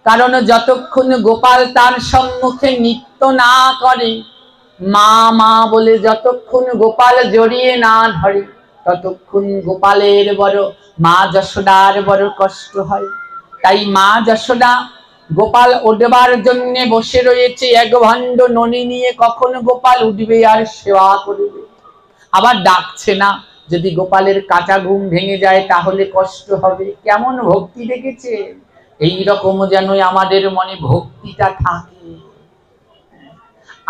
কারণ যতক্ষণ গোপাল তার সম্মুখে নৃত্য না করে, মা মা বলে যতক্ষণ গোপাল জড়িয়ে না ধরে, ততক্ষণ গোপালের বড়, মা যশোদার বড় কষ্ট হয়। তাই মা যশোদা গোপাল উঠবার জন্য বসে রয়েছে এক ভণ্ড ননি নিয়ে, কখন গোপাল উঠবে আর সেবা করবে। আবার ডাকছে না, যদি গোপালের কাঁচা ঘুম ভেঙে যায় তাহলে কষ্ট হবে। কেমন ভক্তি দেখেছে? এইরকম যেন আমাদের মনে ভক্তিটা থাকে।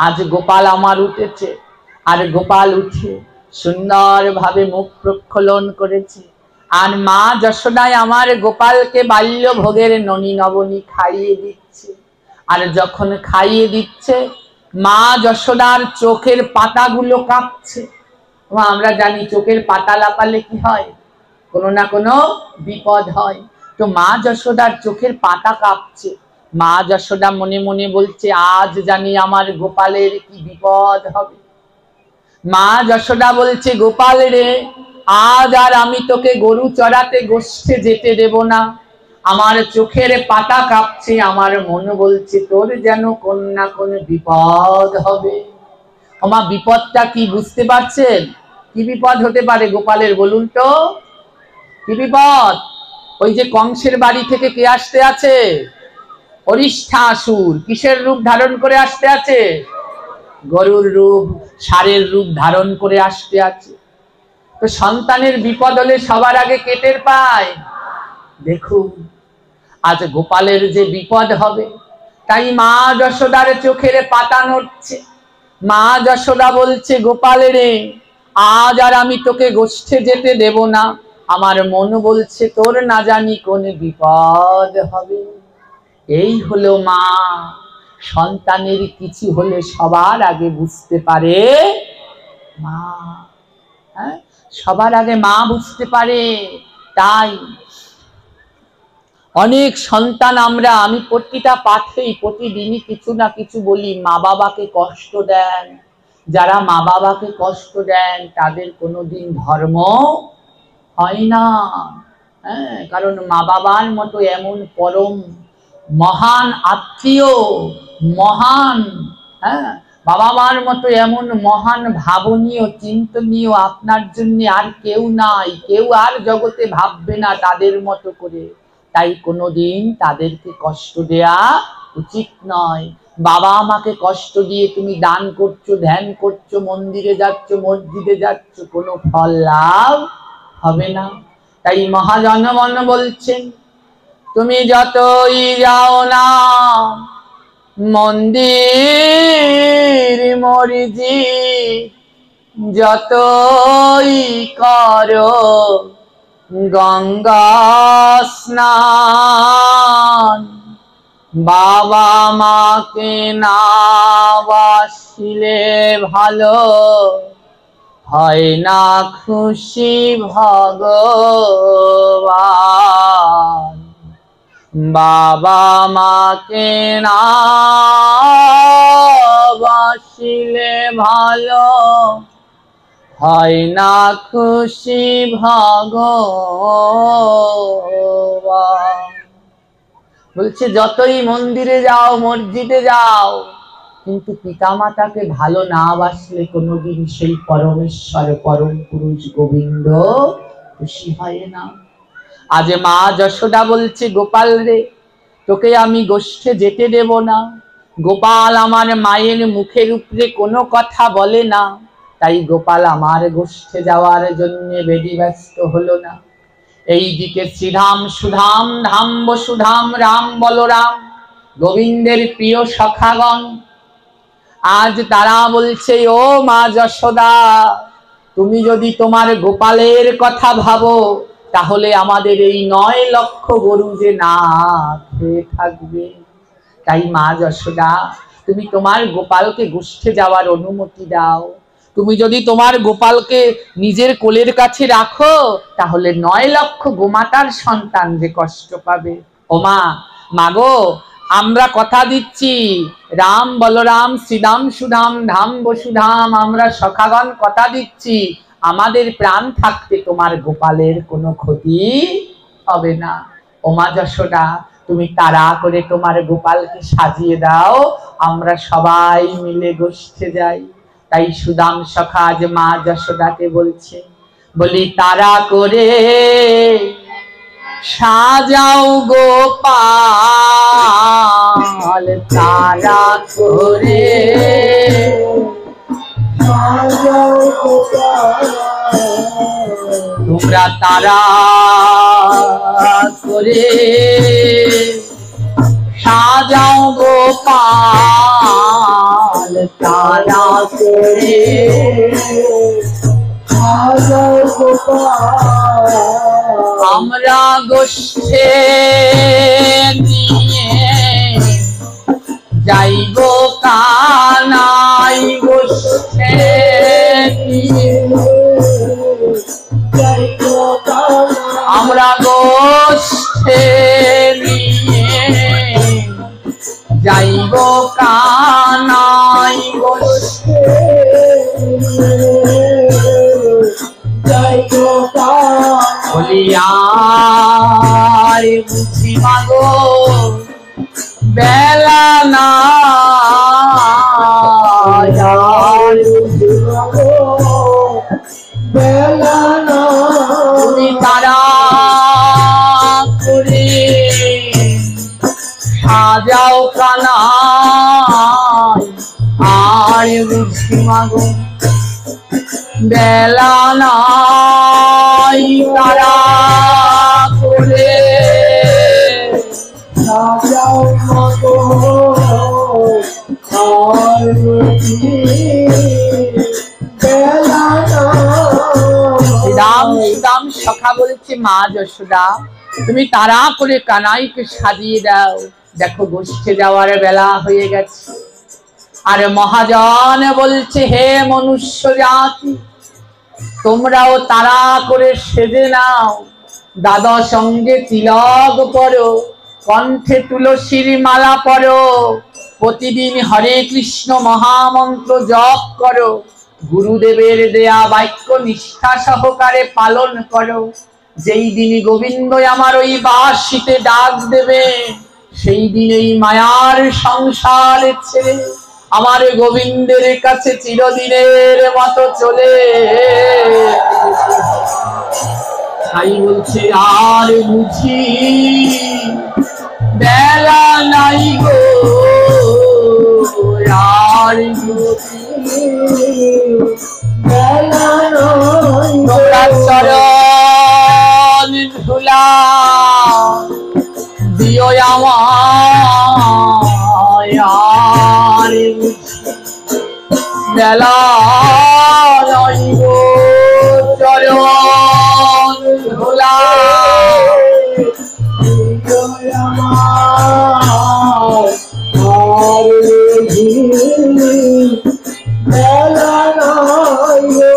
আজ গোপাল আমার উঠেছে, আর গোপাল উঠে সুন্দর ভাবে মুখ প্রক্ষালন করেছে, আর মা যশোদায় আমার গোপালকে বাল্য ভোগের ননি নবনী খাইয়ে দিচ্ছে। আর যখন খাইয়ে দিচ্ছে, মা যশোদার চোখের পাতাগুলো কাঁপছে। আমরা জানি চোখের পাতা লাপালে কি হয়, কোনো না কোনো বিপদ হয়। তো মা যশোদার চোখের পাতা কাঁপছে। মা যশোদা মনে মনে বলছে, আজ জানি আমার গোপালের কি বিপদ হবে। মা যশোদা বলছে, গোপাল রে, আজ আর আমি তোকে গরু চড়াতে গোষ্ঠে যেতে দেব না। আমার চোখের পাতা কাঁপছে, আমার মন বলছে তোর যেন কোন না কোন বিপদ হবে। আমার বিপদটা কি বুঝতে পারছেন? কি বিপদ হতে পারে গোপালের, বলুন তো? কি বিপদ? ওই যে কংসের বাড়ি থেকে কে আসতে আছে? অরিষ্ঠাসুর। কিসের রূপ ধারণ করে আসতে আছে? গরুর রূপ, ষাঁড়ের রূপ ধারণ করে আসতে আছে। তো সন্তানের বিপদ হলে সবার আগে কে টের পায়? দেখুন, আজ গোপালের যে বিপদ হবে, তাই মা যশোদার চোখের পাতা নড়ছে। মা যশোদা বলছে, গোপাল রে, আজ আর আমি তোকে গোষ্ঠে যেতে দেব না। আমার মন বলছে তোর না জানি কোন বিপদ হবে। এই হলো মা। সন্তানের কিছু হলে সবার আগে বুঝতে পারে মা। হ্যাঁ, সবার আগে মা বুঝতে পারে। তাই অনেক সন্তান আমরা, আমি প্রতিটা পাঠেই প্রতিদিনই কিছু না কিছু বলি, মা বাবাকে কষ্ট দেন। যারা মা বাবাকে কষ্ট দেন তাদের কোনোদিন ধর্ম হয় না। হ্যাঁ, কারণ মা বাবার মতো এমন পরম মহান আত্মীয়, মহান, হ্যাঁ, বাবা মার মতো এমন মহান ভাবনীয় চিন্তনীয় আপনার জন্য আর কেউ নাই। কেউ আর জগতে ভাববে না তাদের মতো করে। তাই কোনোদিন তাদেরকে কষ্ট দেয়া উচিত নয়। বাবা আমাকে কষ্ট দিয়ে তুমি দান করছো, ধ্যান করছো, মন্দিরে যাচ্ছ, মসজিদে যাচ্ছ, কোনো ফল লাভ হবে না। তাই মহাজনগণ বলছেন, তুমি যতই যাও না মন্দির মসজিদ, যতই করো গঙ্গা স্নান, বাবা মাকে না বাসিলে ভালো হয় না খুশি ভগবান। বাবা মাকে না বাসিলে ভালো হয় না খুশি ভগবান। বলছে যতই মন্দিরে যাও, মসজিদে যাও, কিন্তু পিতামাতাকে ভালো না বাসলে কোনোদিন সেই পরমেশ্বর পরম পুরুষ গোবিন্দ খুশি হয় না। আজ মা যশোদা বলছে, গোপাল রে, তোকে আমি গোষ্ঠে যেতে দেব না। গোপাল আমার মায়ের মুখের উপরে কোনো কথা বলে না, তাই গোপাল আমার গোষ্ঠে যাওয়ার জন্য ব্যতিব্যস্ত হলো না। এইদিকে শ্রীধাম সুধাম ধাম বসুধাম রাম বলরাম গোবিন্দের প্রিয় সখাগণ, আজ তারা বলছে, ও মা যশোদা, তুমি যদি তোমার গোপালের কথা ভাবো, তাহলে আমাদের এই 9 লক্ষ গরু যে না খেয়ে থাকবে। তাই মা যশোদা, তুমি তোমার গোপালকে গোষ্ঠে যাওয়ার অনুমতি দাও। তুমি যদি তোমার গোপালকে নিজের কোলের কাছে রাখো, তাহলে 9 লক্ষ গোমাতার সন্তান যে কষ্ট পাবে। ও মা, মাগো, আমরা কথা দিচ্ছি, রাম বলরাম শ্রীদাম সুধাম ধাম বসুধাম, আমরা সখাগণ কথা দিচ্ছি, আমাদের প্রাণ থাকতে তোমার গোপালের কোনো ক্ষতি হবে না। ও মা যশোদা, তুমি তাড়া করে তোমার গোপালকে সাজিয়ে দাও, আমরা সবাই মিলে গোষ্ঠে যাই। তাই সুদাম সখা আজ মা যশোদাকে বলছে, বলি তাড়া করে সাজাও গোপাল, তাড়া করে সাজাও গোপাল, তোমরা তাড়া করে সাজাও গোপাল, তাড়া করে সাজাও গোপাল। আমরা গোষ্ঠে নিয়ে যাইব কানাই, গোষ্ঠে নিয়ে যাইব কানাই, আমরা গোষ্ঠে নিয়ে যাইব কানাই, গোষ্ঠে যাইব কানাই। বলি আর বুঝি মাগো বেলা না, বেলা না, তুমি তাড়া করে সাজাও কানাই, আর বুঝি মাগো বেলা নাই, তাড়া করে সাজাও মাগো আর বুঝি বেলা নাই। রাম সখা বলেছে, মা যশোদা তুমি তাড়া করে কানাইকে সাজিয়ে দাও, দেখো গোষ্ঠে যাওয়ার বেলা হয়ে গেছে। আর মহাজন বলছে, হে মনুষ্য জাতি, তোমরাও তাড়া করে সেজে নাও, দাদা সঙ্গে তিলক করো, কণ্ঠে তুলসীর মালা পরো, প্রতিদিন হরে কৃষ্ণ মহামন্ত্র জপ করো, গুরুদেবের দেয়া বাক্য নিষ্ঠা সহকারে পালন করো। যেই দিন গোবিন্দ আমার ওই বাঁশিতে ডাক দেবে, সেই দিন এই মায়ার সংসার ছেড়ে আমার গোবিন্দের কাছে চিরদিনের মতো চলে। তাই বলছে আর বুঝি বেলা নাই গো, আর বুঝি বেলা নাই, তোমরা চরণ ধুলা দিও আমায়, আর বেলা নাই গো, চরণ ধুলা দিও আমায়, আর বেলা নাই গো,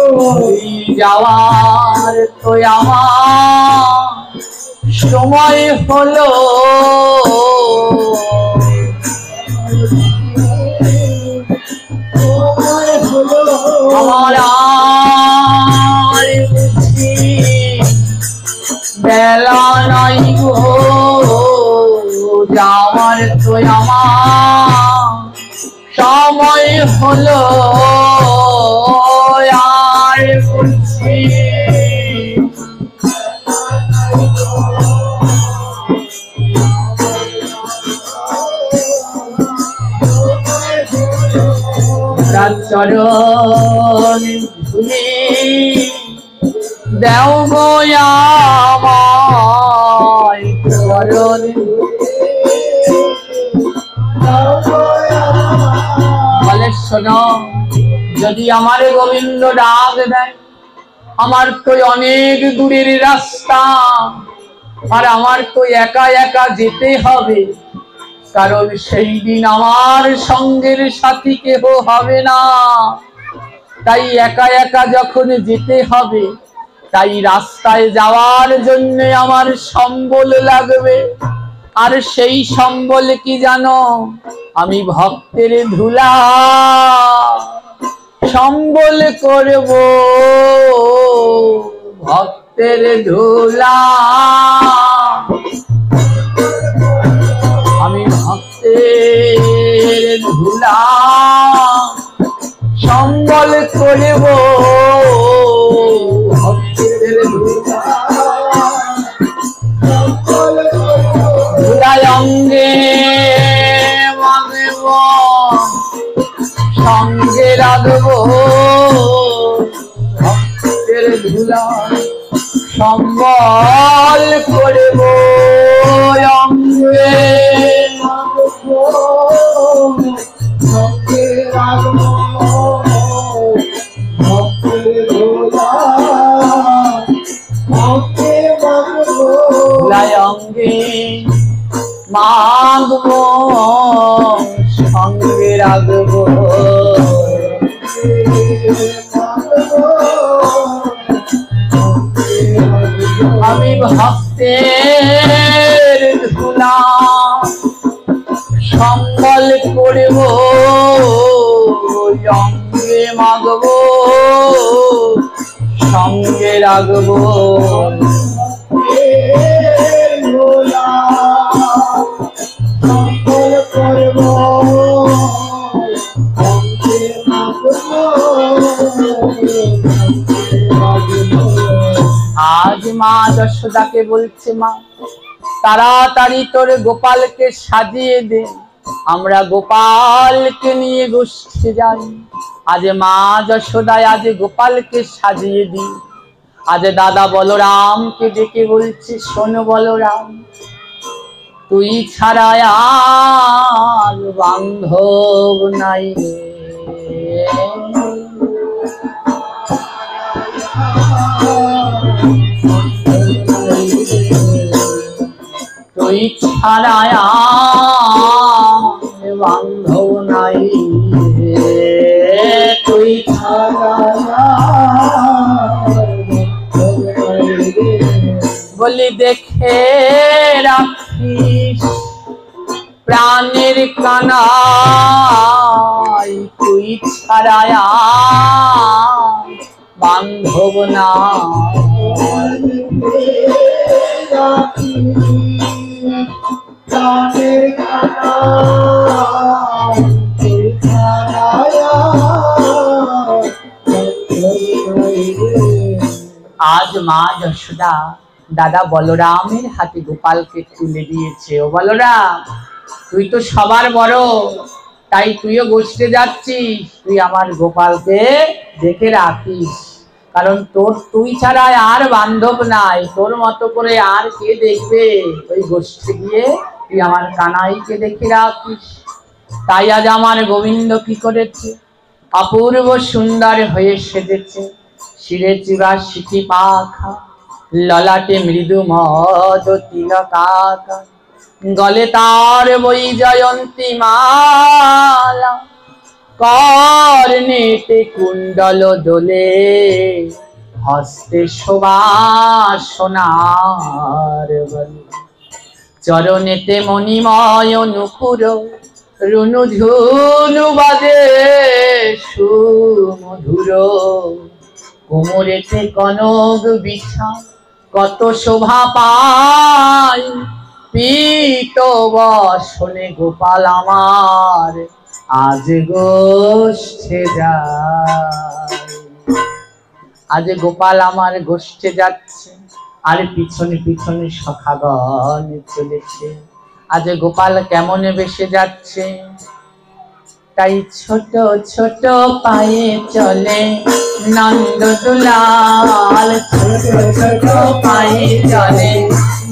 যাওয়ার তো আমার সময় হলো, আমার আর বেলা নাই গো, যাওয়ার তো আমার সময় হলো, আর বুঝি চরণ ধুলি দেও গো আমায়, চরণ বলে শোনো, যদি আমার গোবিন্দ ডাক দেয়, আমার তো অনেক দূরের রাস্তা, আর আমার তো একা একা যেতে হবে, কারণ সেই দিন আমার সঙ্গের সাথী কেহ হবে না। তাই একা একা যখন যেতে হবে, তাই রাস্তায় যাওয়ার জন্য আমার সম্বল লাগবে। আর সেই সম্বল কি জানো? আমি ভক্তের ধুলা সম্বল করব, ভক্তের ধুলা ভক্তের ধুলা সম্বল করিব ভক্তের ধুলা ধুলায় অঙ্গে মাগব সঙ্গে রাখব ভক্তের ধুলা সম্বল করিব অঙ্গে সঙ্গে রাখব ভক্তের ধুলা ধুলায় অঙ্গে মাগব সঙ্গে রাখব আমি ভক্তের ধুলা সম্বল করিব অঙ্গে মাগব সঙ্গে রাখব আজ মা যশোদাকে বলছে, মা তাড়াতাড়ি তোর গোপালকে সাজিয়ে দে, আমরা গোপালকে নিয়ে গোষ্ঠী যাই। আজ মা যশোদায় আজ গোপালকে সাজিয়ে দি। আজ দাদা বলরামকে ডেকে বলছে, শোন বলরাম, তুই ছাড়া আর বান্ধব নাই, তুই ছাড়া আর বান্ধব নাই, তুই ছাড়া বলি দেখে রাখিস প্রাণের কানাই, তুই ছাড়া বান্ধব না, আজ মা যশোদা দাদা বলরামের হাতে গোপালকে তুলে দিয়েছে। ও বলরাম, তুই তো সবার বড়, তাই তুইও গোষ্ঠে যাচ্ছিস, তুই আমার গোপালকে দেখে রাখিস, কারণ তুই ছাড়া আর বান্ধব নাই, তোর মতো করে আর কে দেখবে, ওই গোষ্ঠে গিয়ে তুই আমার কানাইকে দেখে রাখিস। তাই আজ আমার গোবিন্দ কি করেছে, অপূর্ব সুন্দর হয়ে সেজেছে, শিরে চিবা সিকি পাখা, ললাটে মৃদু মদ তিলকাকা, গলে তার বই জয়ন্তী মালা, কর্ণেতে কুণ্ডল দোলে, হস্তে শোভা সোনার বলে, চরণেতে মণিময় নুপুর, রুনু ঝুনু বাজে সুমধুর, কোমরেতে কনক বিছা, কত শোভা পায়, পীত বসনে গোপাল আমার আজ গোষ্ঠে যায়। আজ গোপাল আমার গোষ্ঠে যাচ্ছে, আর পিছনে পিছনে সখাগণ চলেছে। আজ গোপাল কেমন বেশে যাচ্ছে, তাই ছোট ছোট পায়ে চলে নন্দ দুলাল, ছোট ছোট পায়ে চলে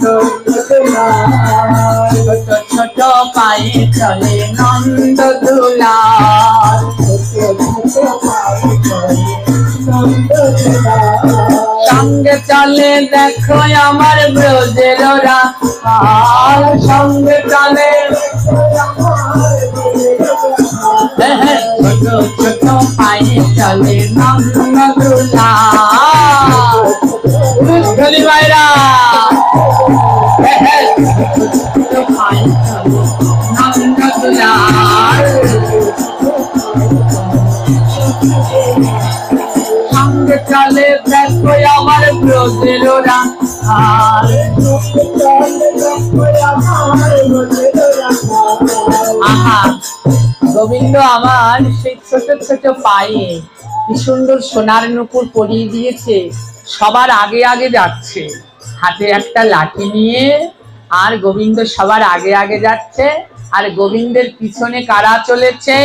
নন্দ দুলাল, ছোট ছোট পায়ে চলে নন্দ দুলাল, সঙ্গে চলে দেখো আমার ব্রজের রাখাল, সঙ্গে চলে ছোট ছোট পায়ে চলে নন্দ দুলাল, ধনী ভাইরা ছোট পায়ে চলে নন্দ দুলাল, সঙ্গে চলে দেখো আমার ব্রজের রাখাল, আহা, গোবিন্দ আমার সেই ছোট ছোট পায়ে কি সুন্দর সোনার নুপুর পরিয়ে দিয়েছে, সবার আগে আগে যাচ্ছে, হাতে একটা লাঠি নিয়ে। আর গোবিন্দ সবার আগে আগে যাচ্ছে, আর গোবিন্দের পিছনে কারা চলেছে?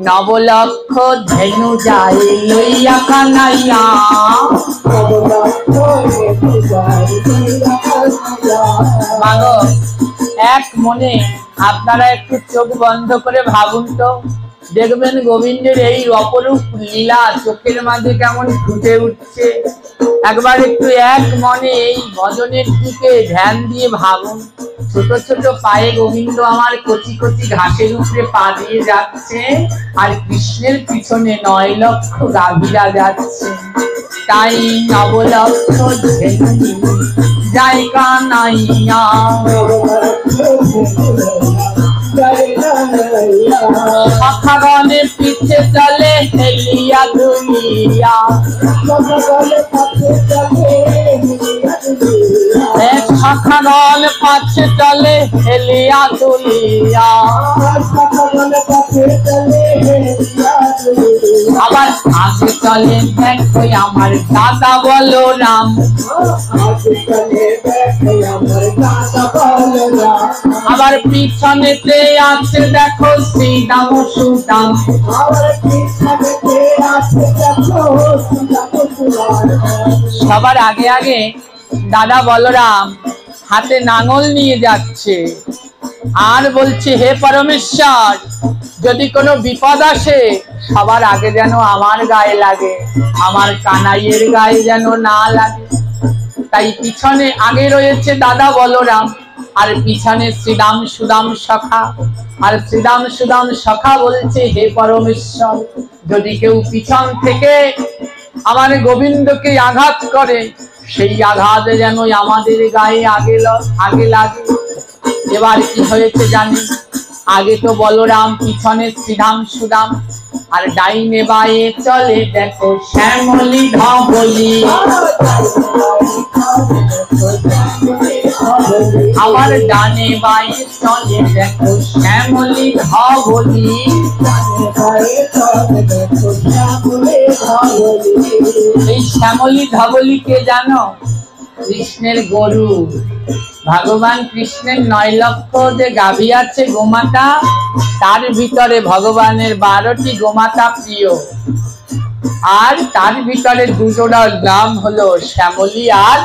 নবলক্ষ ধেনু যায় লইয়া কানাইয়া। মাগো, এক মনে আপনারা একটু চোখ বন্ধ করে ভাবুন তো, দেখবেন গোবিন্দের এই অপরূপ লীলা চোখের মাঝে কেমন ফুটে উঠছে। একবার একটু এক মনে এই ভজনের দিকে ধ্যান দিয়ে ভাবুন। ছোট ছোট পায়ে গোবিন্দ আমার কচি কচি ঘাসের উপরে পা দিয়ে যাচ্ছে, আর কৃষ্ণের পিছনে 9 লক্ষ গাভীরা যাচ্ছে। তাই নবলক্ষ যায় কানাইয়া। সখাগণের পিছে চলে হেলিয়া দুলিয়া। সখাগণ পাছে চলে হেলিয়া দুলিয়া। আবার আগে চলে দেখো আমার দাদা বলরাম। আবার পিছনেতে আছে দেখো শ্রীদাম সুদাম। সবার আগে আগে দাদা বলরাম হাতে নাঙল নিয়ে যাচ্ছে, আর বলছে হে পরমেশ্বর, যদি কোনো বিপদ আসে সবার আগে যেন আমার গায়ে লাগে, আমার কানাইয়ের গায়ে যেন না লাগে। তাই পিছনে আগে রয়েছে দাদা বলরাম, আর পিছনে শ্রীদাম সুদাম সখা। আর শ্রীদাম সুদাম সখা বলছে হে পরমেশ্বর, যদি কেউ পিছন থেকে আমার গোবিন্দকে আঘাত করে, সেই আঘাত যেন আমাদের গায়ে আগে লাগে। এবার কি হয়েছে জানি, আগে তো বলরাম, পিছনে শ্রীদাম সুদাম, আর ডাইনে বায়ে চলে দেখো শ্যামলী ধবলি। আবার ডানে বায়ে চলে দেখো শ্যামলী ধবলি। এই শ্যামলী ধবলি কে জানো? কৃষ্ণের গরু। ভগবান কৃষ্ণের 9 লক্ষ যে গাভী আছে গোমাতা, তার ভিতরে ভগবানের 12টি গোমাতা প্রিয়, আর তার ভিতরে 2 জোড়ার নাম হলো শ্যামলী আর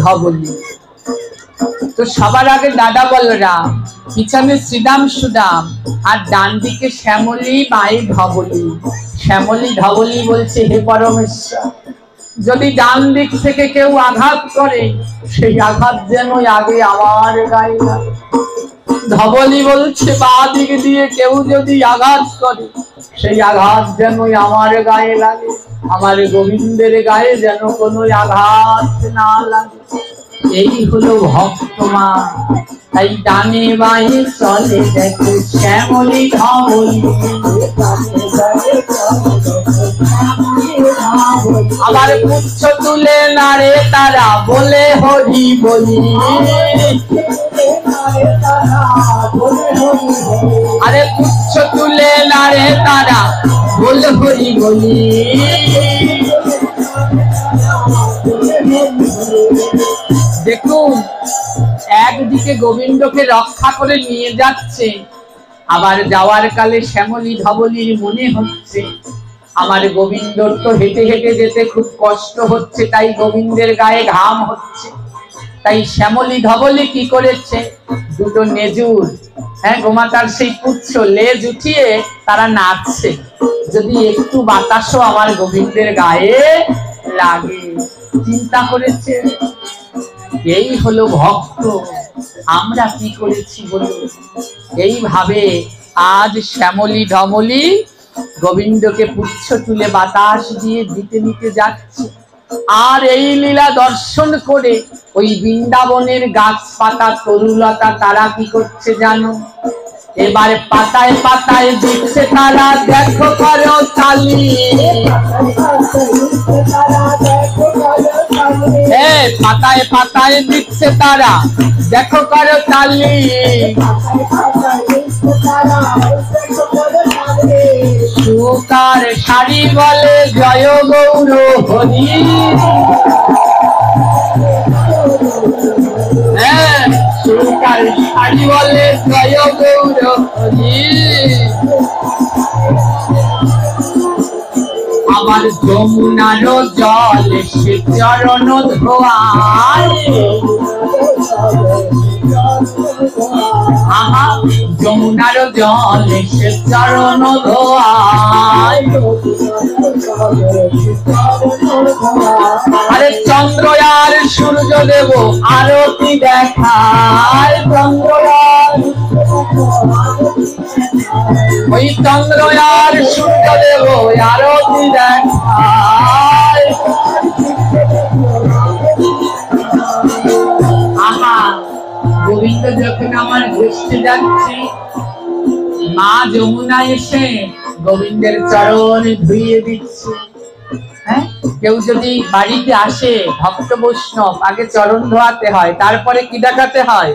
ধবলি। তো সবার আগে দাদা বলরাম, পিছনে শ্রীদাম সুদাম, আর ডান দিকে শ্যামলী বায়ে ধবলি। শ্যামলী ধবলি বলছে হে পরমেশ্বর, যদি ডান দিক থেকে কেউ আঘাত করে, সেই আঘাত যেন আগে আমার গায়ে লাগে। ধবলি বলছে বাঁ দিক দিয়ে কেউ যদি আঘাত করে, সেই আঘাত যেন আমার গায়ে লাগে, আমার গোবিন্দের গায়ে যেন কোনো আঘাত না লাগে। এই হলো ভক্তমা। তাই ডানে বায়ে চলে দেখো শ্যামলী ধবলি। আবার পুচ্ছ তুলে নাড়ে তারা বলে হরি বলি। আরে পুচ্ছ তুলে নাড়ে তারা বলে হরি বলি। দেখুন, একদিকে গোবিন্দকে রক্ষা করে নিয়ে যাচ্ছে, আবার যাওয়ার কালে শ্যামলী ধবলির মনে হচ্ছে আমার গোবিন্দর তো হেঁটে হেঁটে যেতে খুব কষ্ট হচ্ছে, তাই গোবিন্দের গায়ে ঘাম হচ্ছে। তাই শ্যামলী ধবলি কি করেছে, 2টো নেজুর, গোমাতার সেই পুচ্ছ লেজ উঠিয়ে তারা নাচছে, যদি একটু বাতাসও আমার গোবিন্দের গায়ে লাগে। চিন্তা করেছে, এই হলো ভক্ত। আমরা কি করেছি বলুন? এইভাবে আজ শ্যামলী ধবলি গোবিন্দকে পুচ্ছ তুলে বাতাস দিয়ে দিতে নিতে যাচ্ছে। আর এই লীলা দর্শন করে ওই বৃন্দাবনের গাছপাতা তরুলতা তারা কি করছে জানো? এবারে পাতায় পাতায় দিচ্ছে তারা দেখো করো তালি। পাতায় পাতায় দিচ্ছে তারা দেখো করো তালি। সুতার শাড়ি বলে জয় গৌর হরি। হ্যাঁ, সুতার শাড়ি বলে জয় গৌর হরি। আমার যমুনার জল সে চরণ ধোয়ায়। আমার যমুনার জল সে চরণ ধোয়ায়। আরে চন্দ্র আর সূর্য দেব আরতি দেখায়। চন্দ্র ওই চন্দ্র আর সূর্য দেব আরতি দেখায়। আহা, গোবিন্দ যখন আমার ঘেষতে যাচ্ছে, মা যমুনা এসে গোবিন্দের চরণ ধুইয়ে দিচ্ছে। হ্যাঁ, কেউ যদি বাড়িতে আসে ভক্ত বৈষ্ণব, আগে চরণ ধোয়াতে হয়, তারপরে কি দেখাতে হয়?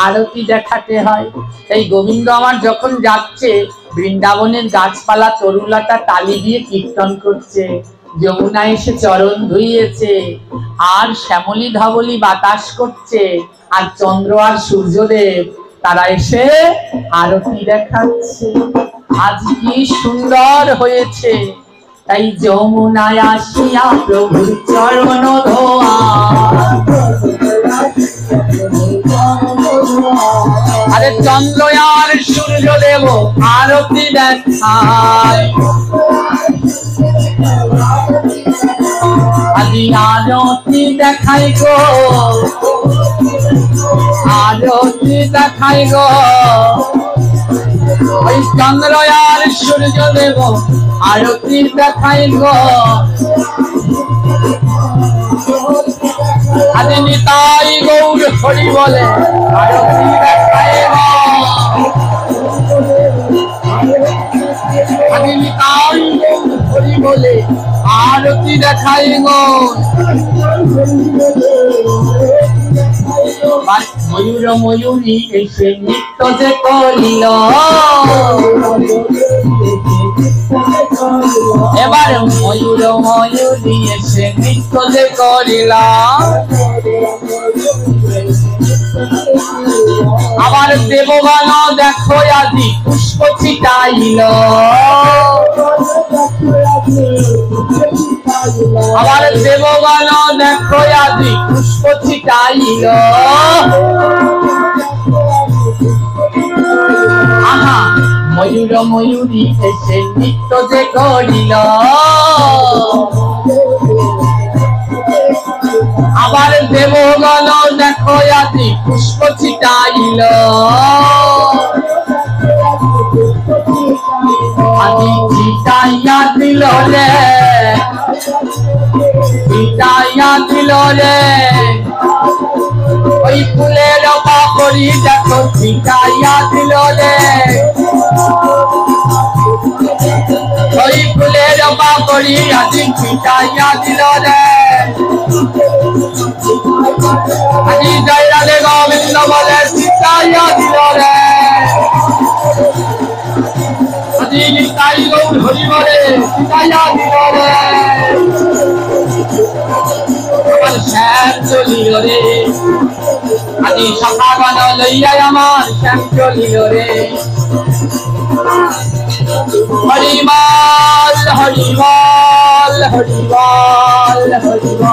আরতি দেখাতে হয়। এই গোবিন্দ আমার যখন যাচ্ছে, বৃন্দাবনের গাছপালা তরুলতা তালি দিয়ে কীর্তন করছে, যমুনা এসে চরণ ধুইয়েছে, আর শ্যামলী ধবলী বাতাস করছে, আর চন্দ্র আর সূর্যদেব তারা এসে আরতি দেখাচ্ছে। আজ কি সুন্দর হয়েছে। তাই যমুনায় আসিয়া প্রভুর চরণ ধোয়া। আরে চন্দ্র আর সূর্য দেব আরতি দেখায়। আজি আরতি দেখাই গো, আরতি দেখাই গো। ওই চন্দ্র আর সূর্য দেব আরতি দেখাই গো। আদি নিতাই গৌর হরি বলে আরতি দেখাই গো। আদি নিতাই গৌর হরি বলে আরতি দেখাই গো। ময়ূর ময়ূরী এসে নৃত্য যে করিল, এবার ময়ূর ময়ূরী এসে নৃত্য যে করিল। আবার দেবগণ দেখো আজি পুষ্প ছিটাইল। আবার দেবগণ দেখো আজি পুষ্প ছিটাইল। আহা, ময়ূর ময়ূরী এসে নৃত্য যে করিল। আবার দেবগণ দেখো আজি পুষ্প ছিটাইল। আজি ছিটাইয়া দিল রে, ছিটাইয়া দিল রে। ওই ফুলের পাপড়ি দেখো ছিটাইয়া দিল রে। ওই ফুলের পাপড়ি আজি ছিটাইয়া দিল রে। আজি জয় রাধে গোবিন্দ বলে ছিটাইয়া দিল রে। আজি নিতাই গৌর হরি বলে ছিটাইয়া দিল রে। আমার শ্যাম চলিল রে, আজি সখাগণ লইয়া আমার শ্যাম চলিল রে। হরিবল হরিবল হরিবল হরিবল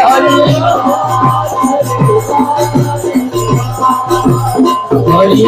হরি হরি।